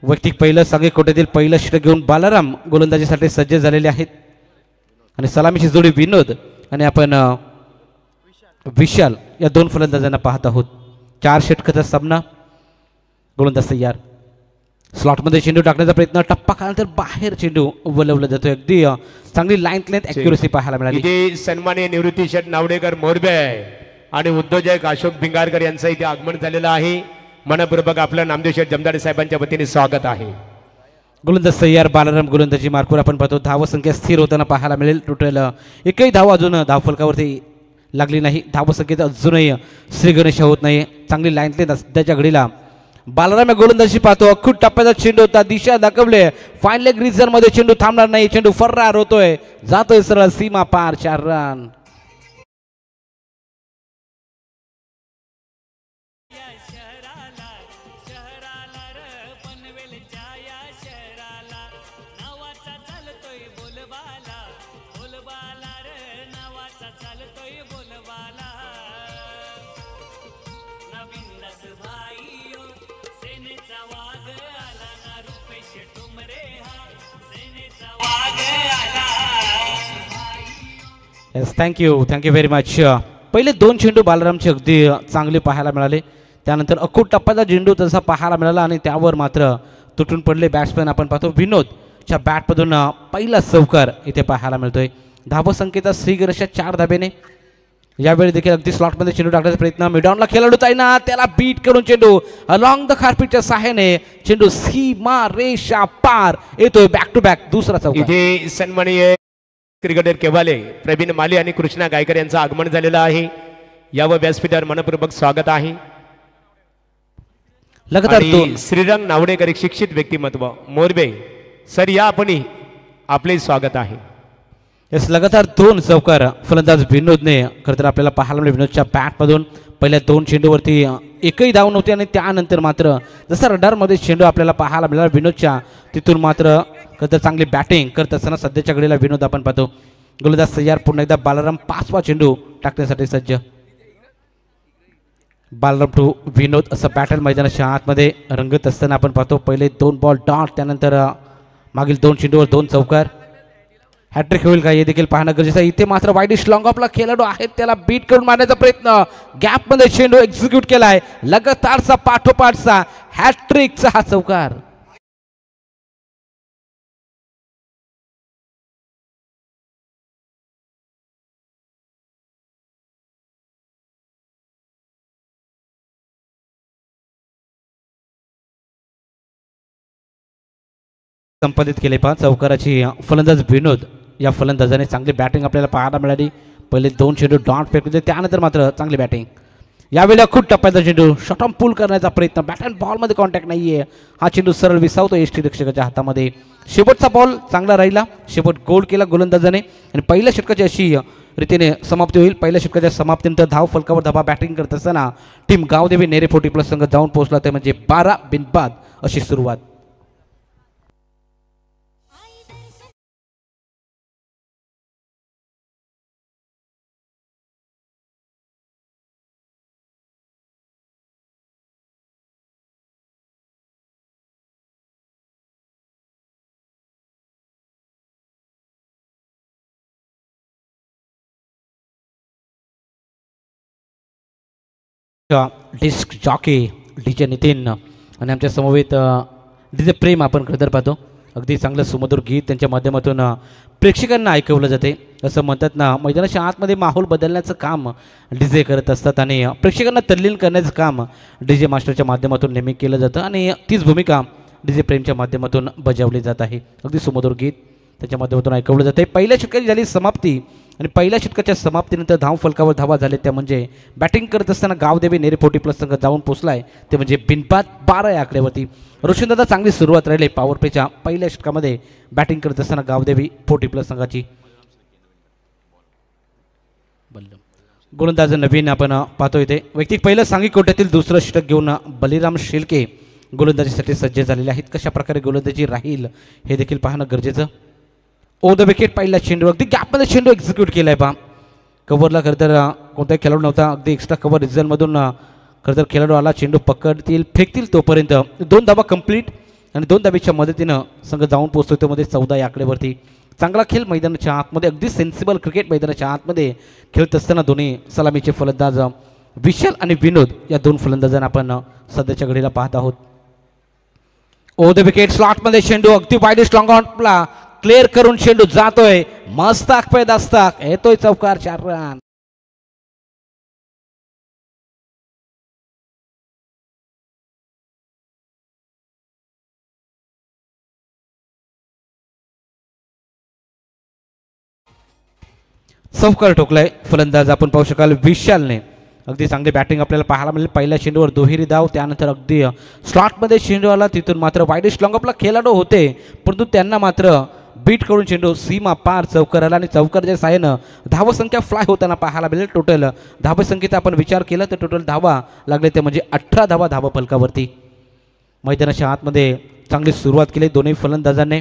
वैयक्तिक पहिलं सांघिक कोट्यातील पहिलं षटक घेऊन बालाराम गोलंदाजीसाठी सज्ज झालेले आहेत आणि सलामीची जोडी विनोद आणि आपण विशाल या दोन फलंदाजांना पाहत आहोत. 4 षटकाचा सामना. गोलंदाज तयार. स्लॉटमध्ये चेंडू टाकण्याचा प्रयत्न, टप्पा खाल्यानंतर बाहेर चेंडू वलवला जातो. अगदी चांगली लाईन लेंथ ॲक्युरसी पाहायला मिळाली. इथे सन्माननीय निवृत्ती शेठ नावडेकर मोरबे आणि उद्योजक अशोक भिंगारकर यांचं इथे आगमन झालेलं आहे. मनपूर्वक आपलं नामदेव शेठ जमदाडे साहेबांच्या वतीने स्वागत आहे. गोलंदाज तयार. बालाराम गोलंदाजी मार्कवर आपण पाहतो. धावसंख्या स्थिर होताना पाहायला मिळेल. टोटल एकही धाव अजून धावफलकावरती लागली नाही. धावसंख्येत अजूनही श्री गणेश होत नाही. चांगली लाईन लेंथ सध्याच्या घडीला बालाराम या गोलंदाजी पाहतो. अखूट टप्प्याचा चेंडू होता. दिशा दाखवले. फाईन लेग रिझन मध्ये चेंडू थांबणार नाही. चेंडू फर्रार होतोय, जातोय सरळ सीमा पार. 4 run. Yes, thank you very much. पहिले 2 चेंडू बालारामचे अगदी चांगले पाहायला मिळाले. त्यानंतर अखूट टप्प्याचा चेंडू तसा पाहायला मिळाला आणि त्यावर मात्र तुटून पडले बॅट्समॅन. आपण पाहतो विनोदच्या बॅटमधून पहिला चौकार इथे पाहायला मिळतोय. धावसंख्येचा श्रीगणेश 4 धाब्याने. यावेळी देखील अगदी स्लॉटमध्ये चेंडू टाकण्याचा प्रयत्न. मिडॉनला खेळाडू ताईना त्याला बीट करून चेंडू अलॉंग द खारपीटच्या सहाय्याने चेंडू सीमा रेषा पार येतोय. बॅक टू बॅक दुसरा चौकार. इथे सन्माननीय क्रिकेटर केवाले प्रवीण माली आणि कृष्णा गायकर यांचं आगमन झालेलं आहे. यावर व्यासपीठावर मनपूर्वक स्वागत आहे. लगातार 2. श्रीरंग नावडेकर एक शिक्षित व्यक्तिमत्व मोरबे सर या आपण आपले स्वागत आहे. येस, लगातार 2 चौकार फलंदाज विनोदने खरं तर आपल्याला पाहायला मिळेल. विनोदच्या बॅटमधून पहिल्या 2 चेंडूवरती एकही धाव नव्हती आणि त्यानंतर मात्र जसा रडारमध्ये चेंडू आपल्याला पाहायला मिळाला विनोदच्या, तिथून मात्र खरं तर चांगली बॅटिंग करत असताना सध्याच्या घडीला विनोद आपण पाहतो. गोलंदाज तयार. पुन्हा एकदा बालाराम 5वा चेंडू टाकण्यासाठी सज्ज. बालाराम टू विनोद असं बॅटल मैदानाच्या आतमध्ये रंगत असताना आपण पाहतो. पहिले 2 बॉल डॉट, त्यानंतर मागील 2 चेंडूवर 2 चौकार. हॅट्रिक होईल का हे देखील पाहणं गरजेचं आहे. इथे मात्र वाईडिश लॉंग ऑफला खेळाडू आहेत, त्याला बीट करून मारण्याचा प्रयत्न. गॅपमध्ये चेंडू एक्झिक्यूट केलाय. लगातारचा पाठोपाठचा हॅट्रिकचा हा चौकार. संपादित केले. 5 चौकाराची फलंदाज विनोद या फलंदाजाने चांगली बॅटिंग आपल्याला पाहायला मिळाली. पहिले 2 चेंडू डॉट फेकले, त्यानंतर मात्र चांगली बॅटिंग. यावेळी खूप टप्प्याचा चेंडू शॉर्ट ऑन पुल करण्याचा प्रयत्न. बॅट अँड बॉलमध्ये कॉन्टॅक्ट नाहीये. हा चेंडू सरळ विसावतो एसटी रक्षकाच्या हातामध्ये. शेवटचा बॉल चांगला राहिला. शेवट गोल केला गोलंदाजाने आणि पहिल्या षटकाची अशी रीतीने समाप्ती होईल. पहिल्या षटकाच्या समाप्तीनंतर धाव फलकावर धाबा बॅटिंग करत असताना टीम गावदेवी नेरे 40+ संघ जाऊन पोहोचला. ते म्हणजे 12 बिनबाद अशी सुरुवात. डिस्क जॉकी डीजे नितीन आणि आमच्या समवेत डीजे प्रेम आपण खरं तर पाहतो. अगदी चांगलं सुमधुर गीत त्यांच्या माध्यमातून प्रेक्षकांना ऐकवलं जाते. असं म्हणतात ना, मैदानाच्या आतमध्ये माहोल बदलण्याचं काम डीजे करत असतात आणि प्रेक्षकांना तल्लीन करण्याचं काम डीजे मास्टरच्या माध्यमातून नेहमी केलं जातं आणि तीच भूमिका डीजे प्रेमच्या माध्यमातून बजावली जात आहे. अगदी सुमधुर गीत त्याच्या माध्यमातून ऐकवलं जाते. पहिल्या षटकाची झाली समाप्ती आणि पहिल्या षटकाच्या समाप्तीनंतर धाव फलकावर धावा झाले. त्या म्हणजे बॅटिंग करत असताना गावदेवी नेरे 40+ संघ जाऊन पोचलाय. ते म्हणजे बिनबाद 12 या आकड्यावरती. रोशनदादा चांगली सुरुवात राहिली पॉवर प्लेच्या पहिल्या षटकामध्ये बॅटिंग करत असताना गावदेवी 40+ संघाची. गोलंदाज नवीन आपण पाहतो इथे. वैयक्तिक पहिलं सांघिक कोट्यातील दुसरं षटक घेऊन बलिराम शेलके गोलंदाजीसाठी सज्ज झालेले आहेत. कशा प्रकारे गोलंदाजी राहील हे देखील पाहणं गरजेचं. ओ द विकेट पहिला चेंडू अगदी गॅपमध्ये चेंडू एक्झिक्यूट केलाय पहा. कव्हरला खरं तर कोणताही खेळाडू नव्हता. अगदी एक्स्ट्रा कव्हर रिझनमधून खरं तर खेळाडू आला. चेंडू पकडतील फेकतील तोपर्यंत 2 धावा कंप्लीट. आणि 2 धावेच्या मदतीनं संघ जाऊन पोहोचतो त्यामध्ये 14 या आकड्यावरती. चांगला खेळ मैदानाच्या आतमध्ये, अगदी सेन्सिबल क्रिकेट मैदानाच्या आतमध्ये खेळत असताना दोन्ही सलामीचे फलंदाज विशाल आणि विनोद या 2 फलंदाजांना आपण सध्याच्या घडीला पाहत आहोत. ओ द विकेट स्लॉटमध्ये चेंडू अगदी वाईड स्ट्रॉंग आउटला क्लिअर करून चेंडू जातोय, मस्ताक पे दस्ताक, येतोय चौकार, 4 रन. चौकार ठोकलाय फलंदाज आपण पाहू शकाल विशालने. अगदी चांगली बॅटिंग आपल्याला पाहायला मिळेल. पहिल्या चेंडूवर दुहेरी धाव, त्यानंतर अगदी स्लॉटमध्ये चेंडू आला, तिथून मात्र वाईड लॉंगअपला खेळाडू होते परंतु त्यांना मात्र बीट करून चेंडू सीमा पार चौकार आला आणि चौकारच्या साहाय्यानं धावसंख्या फ्लाय होताना पाहायला मिळेल. टोटल धावसंख्येचा आपण विचार केला तर टोटल धावा लागले ते म्हणजे 18 धावा धावा फलकावरती. मैदानाच्या आतमध्ये चांगली सुरुवात केली दोन्ही फलंदाजांनी.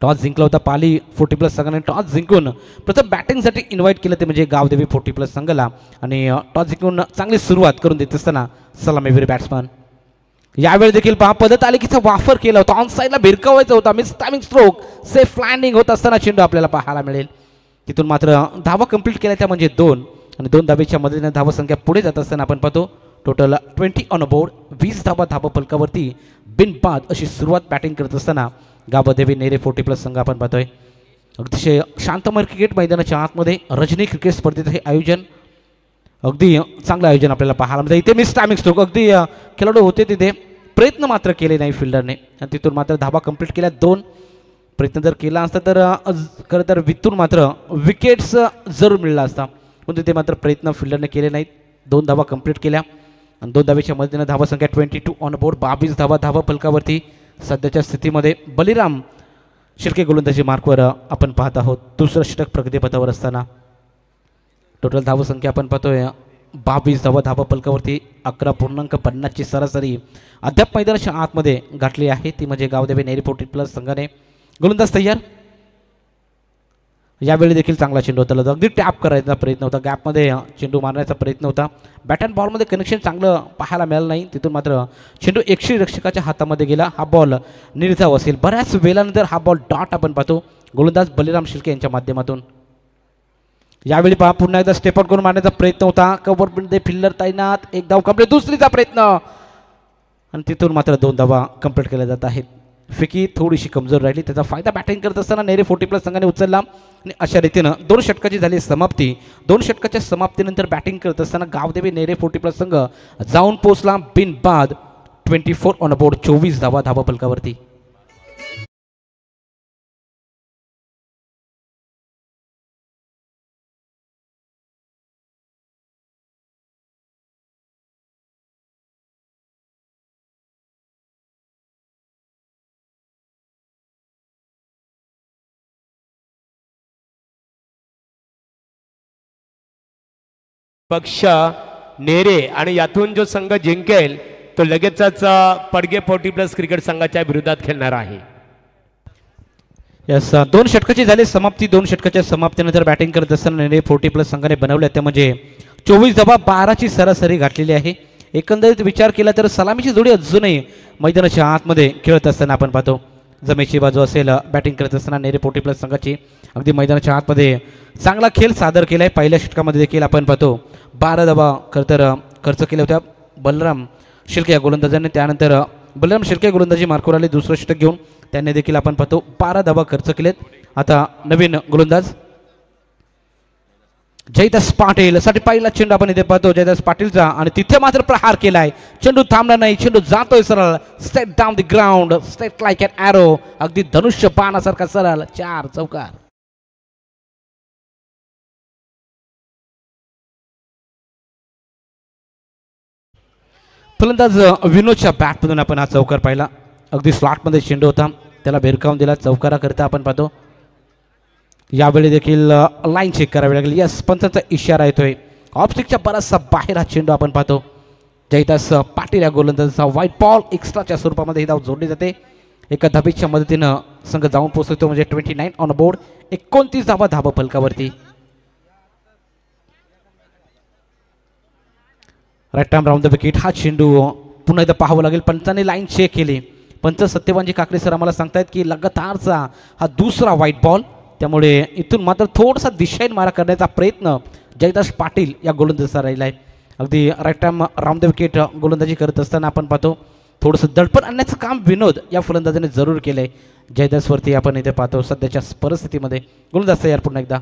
टॉस जिंकला होता पाली 40+ संघाने. टॉस जिंकून प्रथम बॅटिंगसाठी इन्व्हाइट केलं ते म्हणजे गावदेवी 40+ संघाला आणि टॉस जिंकून चांगली सुरुवात करून देत असताना सलामीवीर बॅट्समन. यावेळी देखील पहा पदत आलेकीचा वापर केला होता, ऑन साईडला भिरकावायचा होता, miss timing stroke, safe landing होत असताना चेंडू आपल्याला पाहायला मिळेल. तिथून मात्र धावा कंप्लीट केल्या त्या म्हणजे 2 आणि 2 धावेच्या मदतीने धावसंख्या पुढे जात असताना आपण पाहतो टोटल 20 ऑन बोर्ड, 20 धावा धावा फलकावरती बिनबाद अशी सुरुवात बॅटिंग करत असताना गावदेवी नेरे 40+ संघ आपण पाहतोय. अतिशय शांतमय क्रिकेट मैदानाच्या आतमध्ये रजनी क्रिकेट स्पर्धेचं हे आयोजन, अगदी चांगलं आयोजन आपल्याला पाहायला मिळतं. इथे मिस टायमिंग स्ट्रोक, अगदी खेळाडू होते तिथे, प्रयत्न मात्र केले नाही फिल्डरने आणि तिथून मात्र धावा कंप्लीट केल्या 2. प्रयत्न जर केला असता तर खरं तर वितून मात्र विकेट्स जरूर मिळला असता पण तिथे मात्र प्रयत्न फिल्डरने केले नाहीत. 2 धावा कंप्लीट केल्या आणि 2 धावेच्या मदतीने धावासंख्या 22 ऑन बोर्ड, 22 धावा धावा फलकावरती. सध्याच्या स्थितीमध्ये बलिराम शिर्के गोलंदाजी मार्कवर आपण पाहत आहोत. दुसरं षटक प्रगतीपथावर असताना टोटल धावसंख्या आपण पाहतोय 22 धावा धावा फलकावरती. 11.50ची सरासरी अद्याप मैदानाच्या आतमध्ये गाठली आहे, ती म्हणजे गावदेवी नेरी 40+ संघाने. गोलंदाज तयार. यावेळी देखील चांगला चेंडू होता, अगदी टॅप करायचा प्रयत्न होता, गॅपमध्ये चेंडू मारण्याचा प्रयत्न होता. बॅट अँड बॉलमध्ये कनेक्शन चांगलं पाहायला मिळालं नाही. तिथून मात्र चेंडू रक्षकाच्या हातामध्ये गेला. हा बॉल निर्धाव असेल. बऱ्याच वेळानंतर हा बॉल डॉट आपण पाहतो गोलंदाज बलिराम शिर्के यांच्या माध्यमातून. यावेळी पहा पुन्हा एकदा स्टेप आउट करून मारण्याचा प्रयत्न होता. कव्हरमध्ये फिल्डर तैनात. 1 धाव कंप्लीट. दुसरीचा प्रयत्न आणि तिथून मात्र 2 धावा कंप्लीट केल्या जात आहेत. फिकी थोडीशी कमजोर राहिली, त्याचा फायदा बॅटिंग करत असताना नेरे 40+ संघाने उचलला आणि अशा रीतीनं 2 षटकाची झाली समाप्ती. 2 षटकाच्या समाप्तीनंतर बॅटिंग करत असताना गावदेवी नेरे 40+ संघ जाऊन पोहोचला बिनबाद 24 ऑन बोर्ड, 24 धावा धावा फलकावरती. पक्ष नेरे आणि यातून जो संघ जिंकेल तो लगेचच पडगे 40+ क्रिकेट संघाच्या विरोधात खेळणार आहे. यस, 2 षटकाची झाली समाप्ती. 2 षटकाच्या समाप्तीनंतर बॅटिंग करत असताना नेरे 40+ संघाने बनवल्या त्या म्हणजे 24 धावा 12ची सरासरी गाठलेली आहे. एकंदरीत विचार केला तर सलामीची जोडी अजूनही मैदानाच्या आतमध्ये खेळत असताना आपण पाहतो. जमेची बाजू असेल बॅटिंग करत असताना नेरे 40+ संघाची अगदी मैदानाच्या आतमध्ये चांगला खेळ सादर केला आहे. पहिल्या षटकामध्ये देखील आपण पाहतो 12 धावा खरं तर खर्च केल्या होत्या बलराम शिर्के या गोलंदाजांनी. त्यानंतर बलराम शिर्के गोलंदाजी मार्कवर आले दुसरं षटक घेऊन, त्यांनी देखील आपण पाहतो 12 धावा खर्च केलेत. आता नवीन गोलंदाज जयदास पाटील साठी पहिला चेंडू आपण इथे पाहतो जयदास पाटीलचा आणि तिथे मात्र प्रहार केलाय. चेंडू थांबला नाही, चेंडू जातोय सरळ straight down the ground, straight like an arrow, अगदी धनुष्य बाणासारखा सरळ 4 चौकार. फलंदाज विनोदच्या बॅटमधून आपण हा चौकार पाहिला. अगदी स्लॉटमध्ये चेंडू होता, त्याला भिरकावून दिला. चौकाराकरता आपण पाहतो यावेळी देखील लाईन चेक करावी लागेल. यस, पंचांचा इशारा येतोय. ऑफस्टिकच्या बराचसा बाहेर हा चेंडू आपण पाहतो. जयदास पाटील या गोलंदाजाचा व्हाईट बॉल एक्स्ट्राच्या स्वरूपामध्ये ही धाव जोडली जाते. एका धाबीच्या मदतीनं संघ जाऊन पोहोचतो म्हणजे 29 ऑन बोर्ड, 29 धावा धावा फलकावरती. Right time round the wicket. हा चेंडू पुन्हा एकदा पाहावं लागेल. पंचांनी लाईन चेक केली. पंच सत्यवानजी काकडे सर आम्हाला सांगतायत की लगातारचा हा दुसरा व्हाईट बॉल, त्यामुळे इथून मात्र थोडासा दिशाहीन मारा करण्याचा प्रयत्न जयदास पाटील या गोलंदाजाचा राहिला आहे. अगदी right time round the wicket गोलंदाजी करत असताना आपण पाहतो थोडंसं दडपण आणण्याचं काम विनोद या फलंदाजाने जरूर केलं आहे. जयदासवरती आपण इथे पाहतो सध्याच्या परिस्थितीमध्ये गोलंदाज तयार पुन्हा एकदा.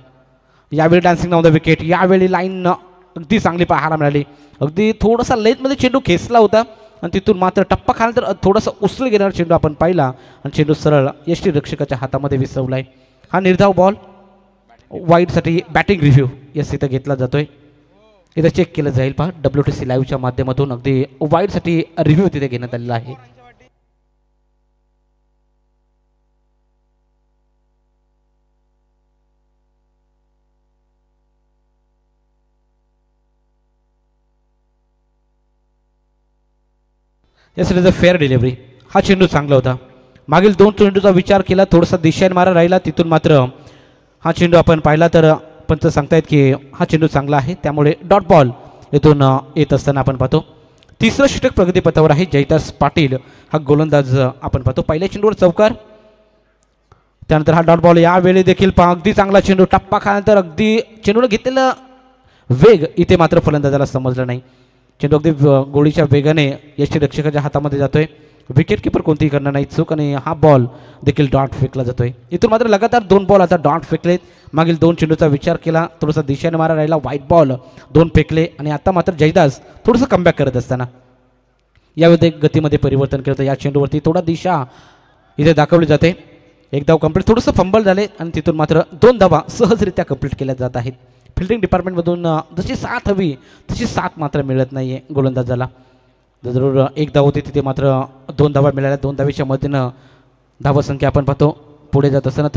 यावेळी डान्सिंग ऑन द विकेट, यावेळी लाईन अगदी चांगली पाहायला मिळाली. अगदी थोडासा लेथमध्ये चेंडू खेचला होता आणि तिथून मात्र टप्पा खाल्यानंतर थोडासा उसळ घेणारा चेंडू आपण पाहिला आणि चेंडू सरळ यष्टीरक्षकाच्या हातामध्ये विसवला आहे. हा निर्धाव बॉल वाईडसाठी बॅटिंग रिव्ह्यू यस इथं घेतला जातोय. इथं चेक केलं जाईल पहा WTC लाईव्हच्या माध्यमातून. अगदी वाईडसाठी रिव्ह्यू तिथे घेण्यात आलेला आहे. Yes it is a fair delivery. हा चेंडू चांगला होता. मागील 2 चेंडूचा विचार केला, थोडासा दिशाहीन मारा राहिला, तिथून मात्र हा चेंडू आपण पाहिला तर पंच सांगतायत की हा चेंडू चांगला आहे, त्यामुळे डॉट बॉल इथून येत असताना आपण पाहतो. तिसरं षटक प्रगतीपथावर आहे जयदास पाटील हा गोलंदाज आपण पाहतो. पहिल्या चेंडूवर चौकार, त्यानंतर हा डॉट बॉल. यावेळी देखील अगदी चांगला चेंडू टप्पा खाल्यानंतर अगदी चेंडूला घेतलेला वेग इथे मात्र फलंदाजाला समजला नाही. चेंडू अगदी गोळीच्या वेगाने यष्टीरक्षकाच्या हातामध्ये जातोय. विकेट किपर कोणतीही करणार नाही चूक आणि हा बॉल देखील डॉट फेकला जातोय. इथून मात्र लगातार 2 बॉल आता डॉट फेकलेत. मागील 2 चेंडूचा विचार केला, थोडासा दिशेने मारा राहिला, व्हाईट बॉल 2 फेकले आणि आता मात्र जयदास थोडंसं कमबॅक करत असताना यामध्ये गतीमध्ये परिवर्तन केलं. या चेंडूवरती थोडा दिशा इथे दाखवली जाते. एक धाव कंप्लीट, थोडंसं फंबल झाले आणि तिथून मात्र 2 धावा सहजरित्या कंप्लीट केल्या जात आहेत. फिल्डिंग डिपार्टमेंटमधून जशी साथ हवी तशी साथ मात्र मिळत नाही आहे गोलंदाजाला. जरूर 1 धाव होती, तिथे मात्र 2 धावा मिळाल्या. 2 धावेच्या मधीनं धावसंख्या आपण पाहतो पुढे जात असताना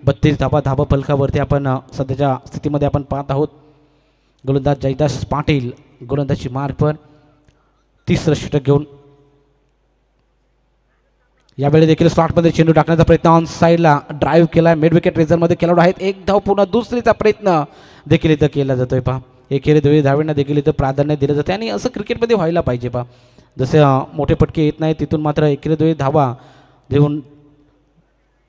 32 धावा धावा फलकावरती आपण सध्याच्या स्थितीमध्ये आपण पाहत आहोत. गोलंदाज जयदास पाटील गोलंदाजी मार्कवर तिसरं षटक घेऊन यावेळी देखील स्लॉटमध्ये चेंडू टाकण्याचा प्रयत्न, ऑन साईडला ड्राईव्ह केला, मिड विकेट रेझरमध्ये खेळाडू आहेत. 1 धाव पुन्हा दुसरीचा प्रयत्न देखील इथं केला जातोय. पहा एकेरी 2 धावांना देखील इथं प्राधान्य दिलं जातं आणि असं क्रिकेटमध्ये व्हायला पाहिजे. पहा जसे मोठे पटके येत नाही तिथून मात्र एकेरी 2 धावा देऊन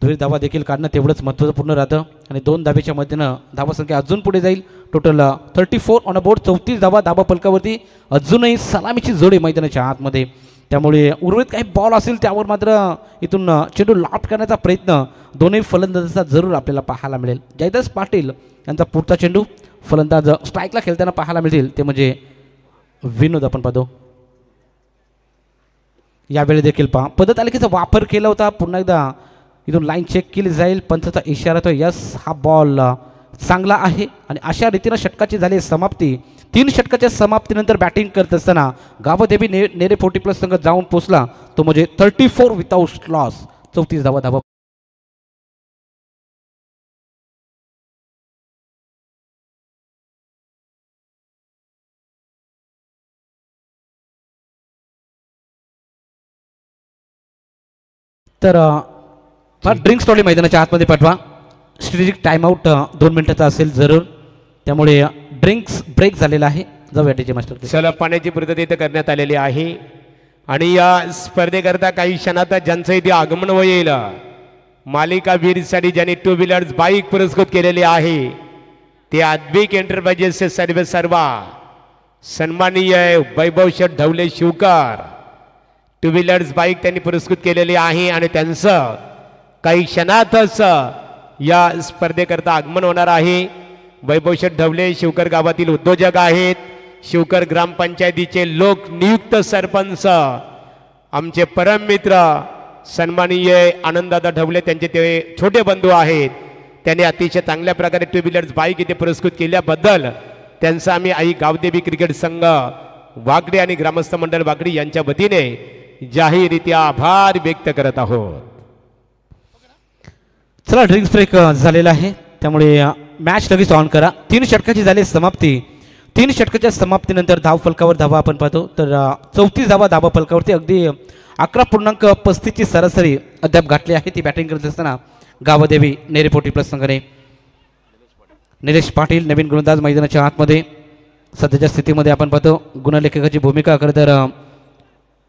2 धावा देखील काढणं तेवढंच महत्त्वपूर्ण राहतं आणि 2 धावेच्या मध्येनं धावासंख्या अजून पुढे जाईल. टोटल 34 ऑन अ बोर्ड, 34 धावा धावा फलकावरती. अजूनही सलामीची जोडी मैदानाच्या आतमध्ये, त्यामुळे उर्वरित काही बॉल असेल त्यावर मात्र इथून चेंडू लॉफ्ट करण्याचा प्रयत्न दोन्ही फलंदाजांचा जरूर आपल्याला पाहायला मिळेल. जयदास पाटील यांचा पुढचा चेंडू फलंदाज स्ट्राईकला खेळताना पाहायला मिळतील ते म्हणजे विनोद आपण पाहतो. यावेळी देखील पहा पदतालिकेचा वापर केला होता. पुन्हा एकदा इथून लाईन चेक केली जाईल. पंचाचा इशारा तो यस, हा बॉल चांगला आहे आणि अशा रीतीनं षटकाची झाली समाप्ती. 3 षटकाच्या समाप्तीनंतर बॅटिंग करत असताना गावदेवी नेरे 40+ संघ जाऊन पोचला तो म्हणजे 34 विथआउट लॉस, 34 धावा धावा. तर ड्रिंक्स ट्रॉली मैदानाच्या आतमध्ये पाठवा. स्ट्रॅटेजिक टाइमआउट 2 मिनिटाचा असेल जरूर, त्यामुळे ड्रिंक्स ब्रेक झालेला आहे. जाऊया टीचे मास्टर. चला पाण्याची पूर्तता इथं करण्यात आलेली आहे आणि या स्पर्धेकरता काही क्षणात ज्यांचं इथे आगमन होईल मालिका वीरसाठी ज्यांनी 2 व्हीलर्स बाईक पुरस्कृत केलेले आहे ते अद्विक एंटरप्राइजेसचे सर्वा सन्माननीय वैभव शेठ ढवले शिवकर 2 व्हीलर्स बाईक त्यांनी पुरस्कृत केलेली आहे आणि त्यांचं काही क्षणातच या स्पर्धेकरता आगमन होणार आहे. वैभव शेठ ढवले शिवकर गावातील उद्योजक आहेत. शिवकर ग्रामपंचायतीचे लोकनियुक्त सरपंच आमचे परम मित्र सन्माननीय आनंददादा ढवले त्यांचे ते छोटे बंधू आहेत. त्यांनी अतिशय चांगल्या प्रकारे 2 व्हीलर्स बाईक इथे पुरस्कृत केल्याबद्दल त्यांचा आम्ही आई गावदेवी क्रिकेट संघ वागडे आणि ग्रामस्थ मंडळ वागडी यांच्या वतीने जाहीररित्या आभार व्यक्त करत आहोत. चला ड्रिंक्स ब्रेक झालेला आहे, त्यामुळे मॅच लगेच ऑन करा. 3 षटकाची झाली समाप्ती. 3 षटकाच्या समाप्तीनंतर धाव फलकावर धावा आपण पाहतो तर 34 धावा धावा फलकावरती अगदी 11.35ची सरासरी अद्याप गाठली आहे. ती बॅटिंग करत असताना गावदेवी नेरे 40+ संघाने. निलेश पाटील नवीन गोलंदाज मैदानाच्या आतमध्ये. सध्याच्या स्थितीमध्ये आपण पाहतो गुणलेखकाची भूमिका खरं तर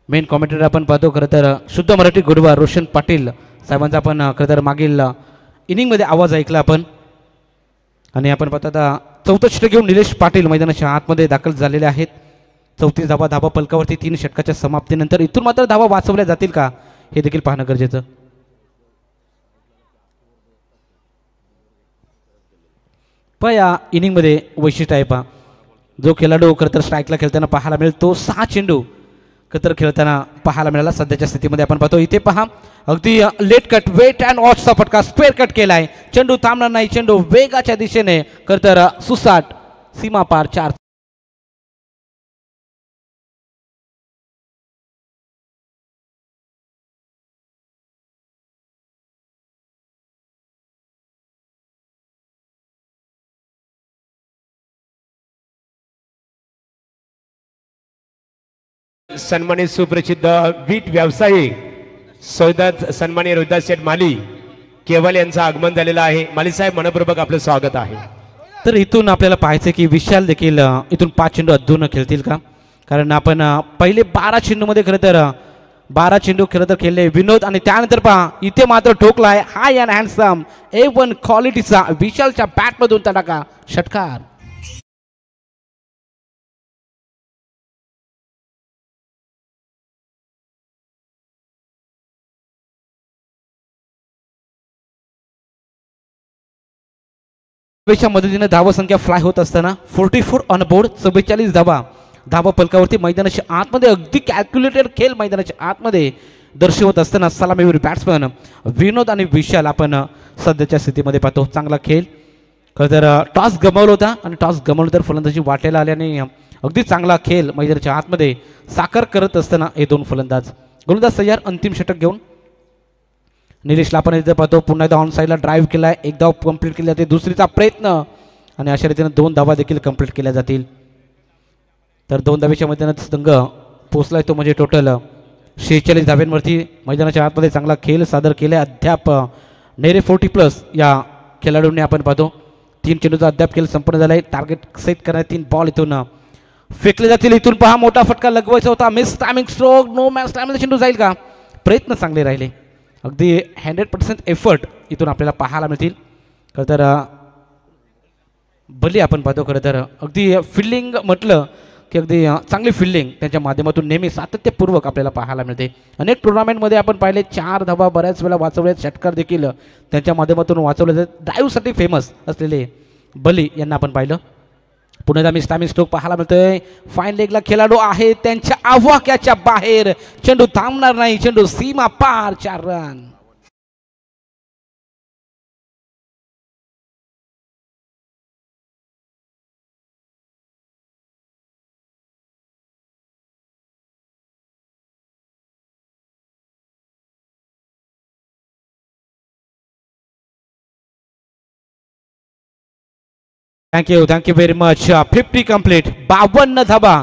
मेन कॉमेंटेटर आपण पाहतो खरं तर शुद्ध मराठी गुरुवार रोशन पाटील साहेबांचा आपण खरं तर मागील इनिंगमध्ये आवाज ऐकला आपण. आणि आपण पाहतो आता चौथं षटक घेऊन निलेश पाटील मैदानाच्या आतमध्ये दाखल झालेले आहेत. 34 धावा धावा पलकावरती 3 षटकाच्या समाप्तीनंतर इथून मात्र धावा वाचवल्या जातील का हे देखील पाहणं गरजेचं. पण या इनिंगमध्ये वैशिष्ट्य आहे पहा, जो खेळाडू खरं तर स्ट्राईकला खेळताना पाहायला मिळेल तो 6 चेंडू खरं तर खेळताना पाहायला मिळाला. सध्याच्या स्थितीमध्ये आपण पाहतो इथे पहा अगदी लेट कट वेट अँड वॉचचा फटका स्क्वेअर कट केलाय. चेंडू थांबणार नाही, चेंडू वेगाच्या दिशेने खरं तर सुसाट सीमा पार 4. सन्मानित सुप्रसिद्ध वीट व्यावसायिक सौदात सन्मानित रोहिदास शेठ माली केवल यांचं आगमन झालेलं आहे. माली साहेब मनपूर्वक आपलं स्वागत आहे. तर इथून आपल्याला पाहायचं की विशाल देखील इथून 5 चेंडू अधून खेळतील का, कारण आपण पहिले 12 चेंडूमध्ये खरं तर 12 चेंडू खरं तर खेळले विनोद. आणि त्यानंतर पहा इथे मात्र ठोकलाय हाय अँड हँडसम A1 क्वालिटीचा विशालच्या बॅटमधून तडाखा षटकार. च्या मदतीने धावा संख्या फ्लाय होत असताना 44 ऑन बोर्ड 44 धावा पलकावरती मैदानाच्या आतमध्ये अगदी कॅल्क्युलेटेड खेळ मैदानाच्या आतमध्ये दर्शवत असताना सलामीवीर बॅट्समन विनोद आणि विशाल आपण सध्याच्या स्थितीमध्ये पाहतो. चांगला खेळ खरं तर टॉस गमावला होता आणि टॉस गमावलं तर फलंदाजी वाटेला आल्याने अगदी चांगला खेळ मैदानाच्या आतमध्ये साकार करत असताना हे दोन गोलंदाज तयार. अंतिम षटक घेऊन निलेशला आपण इथे पाहतो पुन्हा एकदा ऑन साईडला ड्राईव्ह केलाय, एक धाव कंप्लीट केली जाते, दुसरीचा प्रयत्न आणि अशा रीतीने 2 धावा देखील कंप्लीट केल्या जातील. तर 2 धावेच्या मैदानात संघ पोचलाय तो म्हणजे टोटल 46 धाव्यांवरती. मैदानाच्या आतमध्ये चांगला खेळ सादर केला अद्याप नेरे 40+ या खेळाडूंनी आपण पाहतो 3 चेंडूचा अद्याप खेळ संपन्न झाला आहे. टार्गेट सेट करण्यात 3 बॉल इथून फेकले जातील. इथून पहा मोठा फटका लगवायचा होता, miss timing stroke, no match timing चेंडू जाईल का, प्रयत्न चांगले राहिले, अगदी 100% एफर्ट इथून आपल्याला पाहायला मिळतील. खरं तर भले आपण पाहतो खरं तर अगदी फिल्डिंग म्हटलं की अगदी चांगली फिल्डिंग त्यांच्या माध्यमातून नेहमी सातत्यपूर्वक आपल्याला पाहायला मिळते. अनेक टुर्नामेंटमध्ये आपण पाहिले 4 धावा बऱ्याच वेळा वाचवले, षटकार देखील त्यांच्या माध्यमातून वाचवले जाते. ड्राईव्हसाठी फेमस असलेले बली यांना आपण पाहिलं. पुन्हा आम्ही स्टामिंग स्ट्रोक पाहायला मिळतोय. फाईन लेगला खेळाडू आहे त्यांच्या आवाक्याच्या बाहेर, चेंडू थांबणार नाही, चेंडू सीमा पार 4 run. Thank you very much. 50 complete, 52 धाबा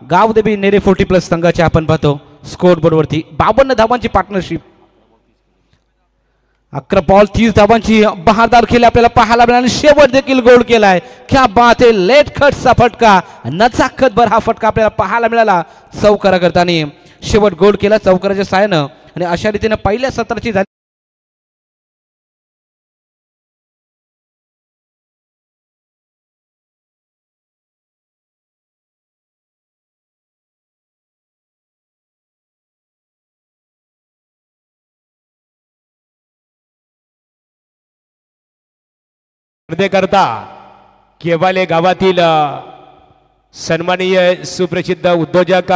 गाव देवी नेरे 40+ संघाचे आपण पाहतो स्कोर बोर्डवरती 52 धाबांची पार्टनरशिप. 11 बॉल 30 धाबांची बहारदार खेळ आपल्याला पाहायला मिळाला. शेवट देखील गोल केलाय, क्या बात आहे, लेट खटचा फटका, नजाकत भर हा फटका आपल्याला पाहायला मिळाला चौकारा करताना. शेवट गोल केला चौकाराच्या साहाय्यानं आणि अशा रीतीने पहिल्या सत्राची झाली. करता केवाले गावातील सन्माननीय सुप्रसिद्ध उद्योजक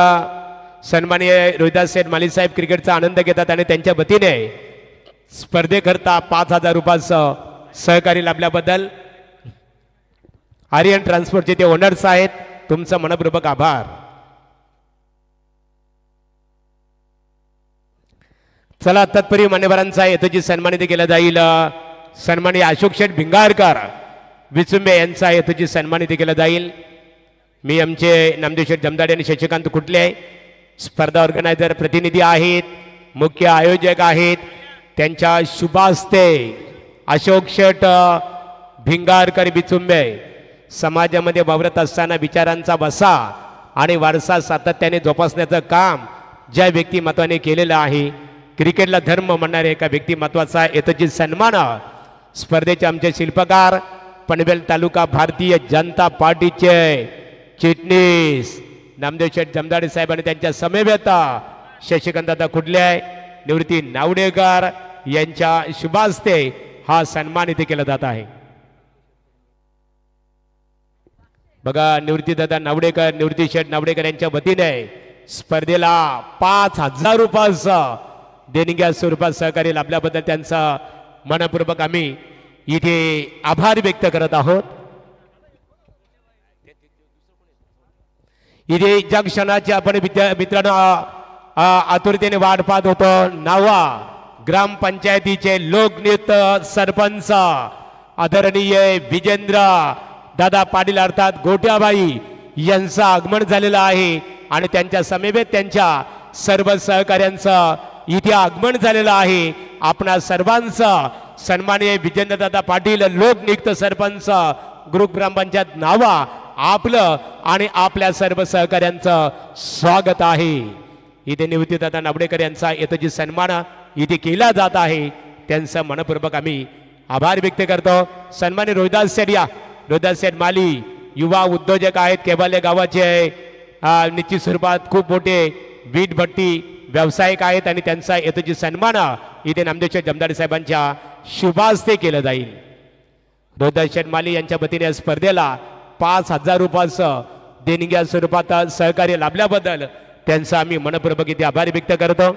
सन्माननीय रोहिदास शेठ माली साहेब क्रिकेटचा आनंद घेतात आणि त्यांच्या वतीने स्पर्धेकरता 5000 रुपयाचं सहकार्य लाभल्याबद्दल आर्यन ट्रान्सपोर्टचे ते ओनर्स आहेत, तुमचं मनपूर्वक आभार. चला तत्परी मान्यवरांचा यथोचित सन्मानित केला जाईल. सन्माननीय अशोक शेठ भिंगारकर विचुंबे यांचा यथोचित सन्मानित केला जाईल. मी आमचे नामदेव शेठ जमदाडे आणि शशिकांत कुटले स्पर्धा ऑर्गनायझर प्रतिनिधी आहेत, मुख्य आयोजक आहेत, त्यांच्या शुभास्ते अशोक शेठ भिंगारकर बिचुंबे समाजामध्ये वावरत असताना विचारांचा वसा आणि वारसा सातत्याने जोपासण्याचं काम ज्या व्यक्तिमत्वाने केलेला आहे, क्रिकेटला धर्म म्हणणारे एका व्यक्तिमत्वाचा यथोचित सन्मान स्पर्धेचे आमचे शिल्पकार पनवेल तालुका भारतीय जनता पार्टीचे चिटणीस नामदेव शेठ जमदाडे साहेब आणि त्यांच्या समवेत शशिकांतदादा खुडले, निवृत्ती नावडेकर यांच्या शुभास्ते हा सन्मान इथे केला जात आहे. बघा निवृत्तीदादा नावडेकर, निवृत्ती शेठ नावडेकर यांच्या वतीने स्पर्धेला 5,000 रुपयाचं देणग्या स्वरूपात सहकार्य लाभल्याबद्दल त्यांचा मनपूर्वक आम्ही इथे आभार व्यक्त करत आहोत. इथे ज्या क्षणाची आपण मित्रांनो आतुरतेने वाट पाहत होतो, नावा ग्रामपंचायतीचे लोकनियुक्त सरपंच आदरणीय विजेंद्र दादा पाटील अर्थात गोट्याबाई यांचं आगमन झालेलं आहे आणि त्यांच्या समवेत त्यांच्या सर्व सहकार्यांचं इथे आगमन झालेलं आहे. आपणा सर्वांचं सन्माननीय विजेंद्रदादा पाटील लोकनियुक्त सरपंच ग्रुप ग्रामपंचायत नावा आपलं आणि आपल्या सर्व सहकार्यांचं स्वागत आहे. इथे निवृत्तीदादा नावडेकर यांचा यथोचित सन्मान इथे केला जात आहे. त्यांचं मनपूर्वक आम्ही आभार व्यक्त करतो. सन्माननीय रोहिदास शेठ या रोहिदास शेठ माली युवा उद्योजक आहेत, केवाले गावाचे निश्चित स्वरूपात खूप मोठे वीट भट्टी व्यावसायिक आहेत आणि त्यांचा यथोचित सन्मान इथे नामदेव शेठ जमदाडे साहेबांच्या शुभास्ते केलं जाईल. रोहिदास शेठ माली यांच्या वतीने स्पर्धेला 5,000 रुपयाचं देणग्या स्वरूपात सहकार्य लाभल्याबद्दल त्यांचा आम्ही मनपूर्वक इथे आभार व्यक्त करतो.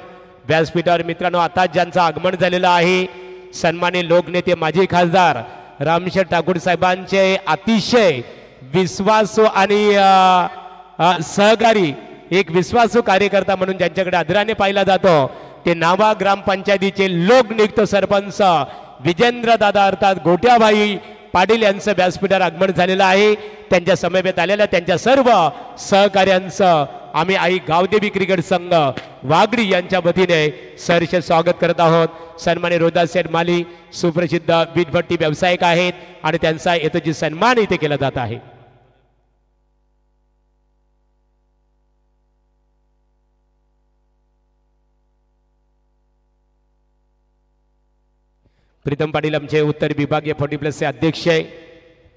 व्यासपीठावर मित्रांनो आता ज्यांचं आगमन झालेलं आहे सन्माननीय लोकनेते माजी खासदार रामशेठ ठाकूर साहेबांचे अतिशय विश्वासू आणि सहकारी एक विश्वासू कार्यकर्ता म्हणून ज्यांच्याकडे आदराने पाहिला जातो ते नावा ग्रामपंचायतीचे लोकनियुक्त सरपंच विजेंद्र दादा अर्थात गोट्याबाई पाटील यांचं व्यासपीठावर आगमन झालेलं आहे. त्यांच्या समवेत आलेल्या त्यांच्या सर्व सहकार्यांचं आम्ही आई गावदेवी क्रिकेट संघ वागडी यांच्या वतीने सहर्ष स्वागत करत आहोत. सन्माननीय रोहिदास शेठ माली सुप्रसिद्ध वीटभट्टी व्यावसायिक आहेत आणि त्यांचा यथोचित सन्मान इथे केला जात आहे. प्रीतम पाटील आमचे उत्तर विभागीय 40+ चे अध्यक्ष आहे,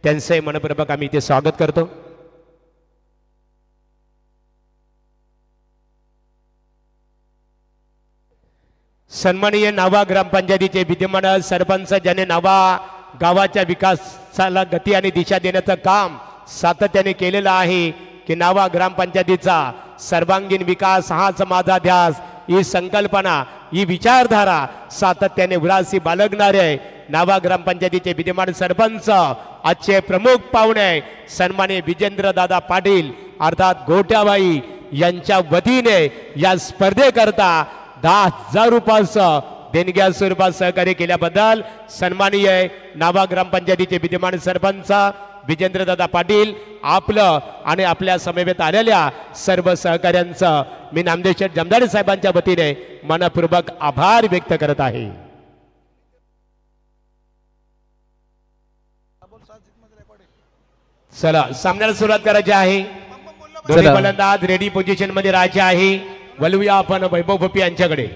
त्यांचे मनपूर्वक आम्ही इथे स्वागत करतो. सन्माननीय नावा ग्रामपंचायतीचे विद्यमान सरपंच ज्याने नावा गावाच्या विकासाला गती आणि दिशा देण्याचं काम सातत्याने केलेलं आहे की नावा ग्रामपंचायतीचा सर्वांगीण विकास हाच माझा ध्यास ही संकल्पना ही विचारधारा सातत्याने उरासी बाळगणारे नावा ग्रामपंचायतीचे विद्यमान सरपंच आजचे प्रमुख पाहुणे सन्माननीय विजेंद्र दादा पाटील अर्थात गोट्याबाई यांच्या वतीने या स्पर्धेकरता 10,000 रुपयाचं देणग्या स्वरूपात सहकार्य केल्याबद्दल सन्माननीय नावा ग्रामपंचायतीचे विद्यमान सरपंच विजेंद्रदादा पाटील आपलं आणि आपल्या समवेत आलेल्या सर्व सहकार्यांचं मी नामदेव शेठ जमदाडे साहेबांच्या वतीने मनपूर्वक आभार व्यक्त करत आहे. चला सामन्याला सुरुवात करायची आहे. दोन्ही फलंदाज रेडी पोझिशन मध्ये राहायचे आहे. वळूया आपण वैभव भोपी यांच्याकडे.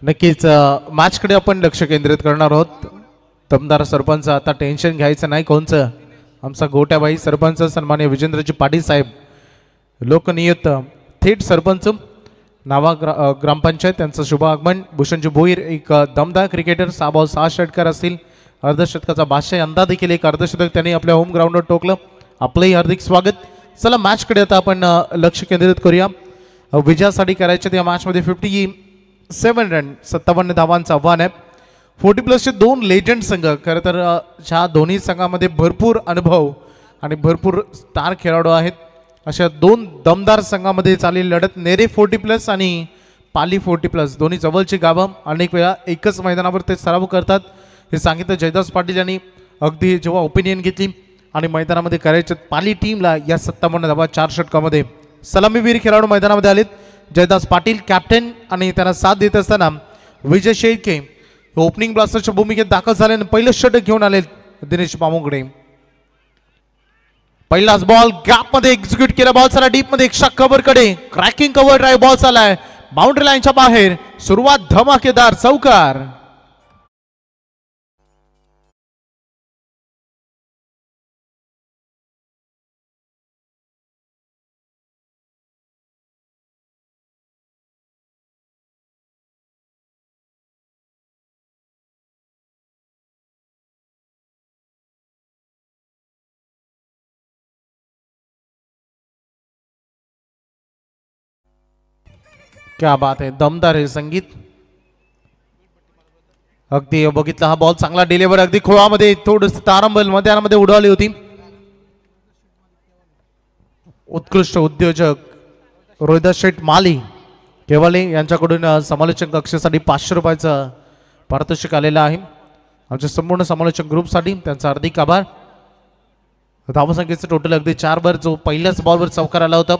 नक्कीच मॅचकडे आपण लक्ष केंद्रित करणार आहोत. दमदार सरपंच आता टेन्शन घ्यायचं नाही कोणचं. आमचा गोट्याबाई सरपंच सन्माननीय विजेंद्रजी पाटील साहेब लोकनियुक्त थेट सरपंच नावा ग्रामपंचायत त्यांचं शुभ आगमन. भूषणजी भोईर एक दमदार क्रिकेटर 6 बॉल 6 षटकार असतील. अर्धशतकाचा 52 यंदा देखील एक अर्धशतक त्यांनी आपल्या होम ग्राउंडवर टोकलं. आपलंही हार्दिक स्वागत. चला मॅचकडे आता आपण लक्ष केंद्रित करूया. विजयासाठी करायचे त्या मॅचमध्ये 57 रन 57 धावांचं आव्हान आहे. 40+ 2 लेजंड संघ. खरं तर ह्या दोन्ही संघामध्ये भरपूर अनुभव आणि भरपूर स्टार खेळाडू आहेत. अशा 2 दमदार संघामध्ये चाललेली लढत. नेरे 40+ आणि पाली 40+ दोन्ही जवळची गावं अनेक वेळा एकच मैदानावर ते सराव करतात. हे सांगितलं जयदास पाटील यांनी अगदी जेव्हा ओपिनियन घेतली आणि मैदानामध्ये करायचे. पाली टीमला या 57 धावा 4 षटकामध्ये सलामीवीर खेळाडू मैदानामध्ये आलेत. जयदास पाटील कॅप्टन आणि त्यांना साथ देत असताना विजय शेळके ओपनिंग ब्लास्टरच्या भूमिकेत दाखल झाले आणि पहिलं षटक घेऊन आले दिनेश मामुंगडे. पहिलाच बॉल गॅप मध्ये एक्झिक्यूट केला. बॉल चला डीप मध्ये एक्स्ट्रा कव्हर कडे क्रॅकिंग कव्हर ड्राईव्ह बॉल चालाय. बाउंड्री लाईनच्या बाहेर सुरुवात धमाकेदार चौकार. क्या बात आहे, दमदार हे संगीत. अगदी बघितला हा बॉल चांगला डिलिव्हर अगदी खोळामध्ये थोडस तारंबल मैदानामध्ये उडवली होती. उत्कृष्ट उद्योजक रोहिदास शेठ माली केवले यांच्याकडून समालोचन कक्षेसाठी 500 रुपयाचं पारितोषिक आलेलं आहे. आमच्या संपूर्ण समालोचन ग्रुपसाठी त्यांचा हार्दिक आभार. धावसंख्येचं टोटल अगदी 4 वर जो पहिल्याच बॉलवर चौकार आला होता.